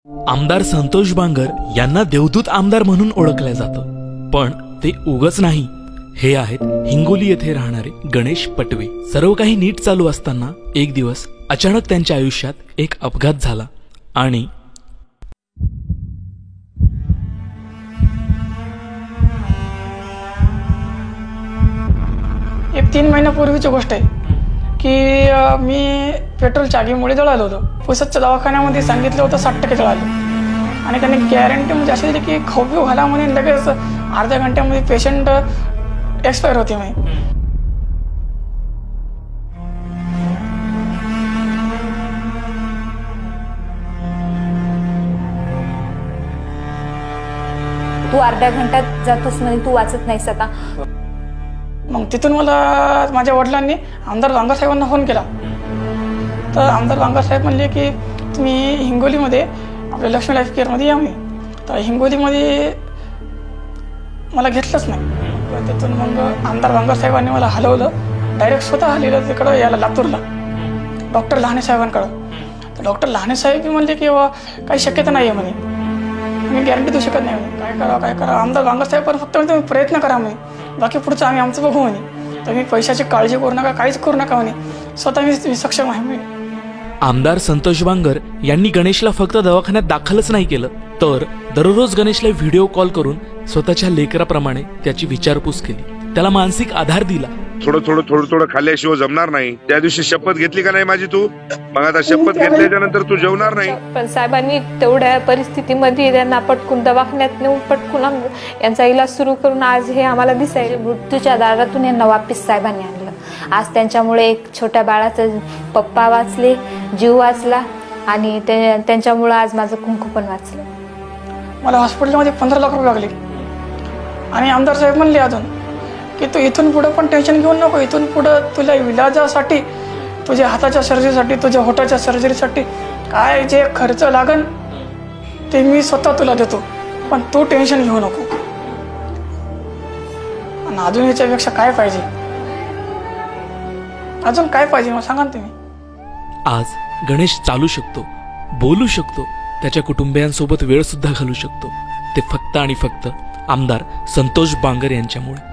आमदार संतोष बांगर यांना देवदूत आमदार म्हणून ओळखलं जातं, पण ते उगच नाही. हे आहेत हिंगोली येथे राहणारे गणेश पटवे. सर्व काही नीट चालू असताना एक दिवस अचानक त्यांच्या आयुष्यात एक अपघात झाला आणि एक 3 महिन्यापूर्वीची गोष्ट आहे की मी पेट्रोलच्या आगीमुळे जळालो होतो. पुसदच्या दवाखान्यामध्ये सांगितलं होतं 60% जळालो आणि त्यांनी गॅरंटी म्हणजे अशी दिली की खाऊ घाला म्हणे, लगेच अर्ध्या घंट्यामध्ये पेशंट एक्सपायर होते म्हणे. तू अर्ध्या घंट्यात जातोस म्हणजे तू वाचत नाहीस आता. मग तिथून मला माझ्या वडिलांनी आमदार बांगर साहेबांना फोन केला. तर आमदार बांगर साहेब म्हणले की तुम्ही हिंगोलीमध्ये आपल्या लक्ष्मी लाईफ केअरमध्ये या मी. तर हिंगोलीमध्ये मला घेतलंच नाही. तिथून मग आमदार बांगर साहेबांनी मला हलवलं, डायरेक्ट स्वतः हलवलं तिकडं याला लातूरला डॉक्टर लहाने साहेबांकडं. तर डॉक्टर लहाने साहेब म्हणले की काही शक्यता नाही आहे म्हणे, मी गॅरंटी देऊ शकत नाही म्हणे. काय करा आमदार बांगर साहेब पण फक्त तुम्ही प्रयत्न करा म्हणे, बाकी पुढचं आम्ही आमचं बघू म्हणे. तुम्ही पैशाची काळजी करू नका, काहीच करू नका म्हणे, स्वतः मी सक्षम आहे म्हणे. आमदार संतोष बांगर यांनी गणेशला फक्त दवाखान्यात दाखलच नाही केलं, तर दररोज गणेशला व्हिडिओ कॉल करून स्वतःच्या लेकराप्रमाणे त्याची विचारपूस केली, त्याला मानसिक आधार दिला. थोडं खाल्ल्याशिवाय जमणार नाही. त्या दिवशी शपथ घेतली का नाही माझी तू? मग आता शपथ घेतल्याच्या नंतर तू जेवणार नाही. पण साहेबांनी तेवढ्या परिस्थितीमध्ये त्यांना पटकून दवाखान्यात नेऊन पटकून यांचा इलाज सुरू करून आज हे आम्हाला दिसायला मृत्यूच्या दारातून यांना वापिस साहेबांनी आणलं. आज त्यांच्यामुळे एक छोट्या बाळाचं पप्पा वाचले, जीव वाचला आणि त्यांच्यामुळे आज माझं कुंकू पण वाचलं. मला हॉस्पिटलमध्ये 15 लाख रुपये लागले आणि आमदार साहेब म्हणले अजून की तू इथून पुढं पण टेन्शन घेऊ नको, इथून पुढं तुला इलाजासाठी, तुझ्या हाताच्या सर्जरीसाठी, तुझ्या होटाच्या सर्जरीसाठी काय जे खर्च लागन ते मी स्वतः तुला देतो, पण तू टेन्शन घेऊ नको. आणि अजून याच्यापेक्षा काय पाहिजे? अजून काय पाहिजे मग सांगा ना तुम्ही. आज गणेश चालू शकतो, बोलू शकतो, त्याच्या कुटुंबियांसोबत वेळ सुद्धा घालू शकतो. ते फक्त आणि फक्त आमदार संतोष बांगर यांच्यामुळे.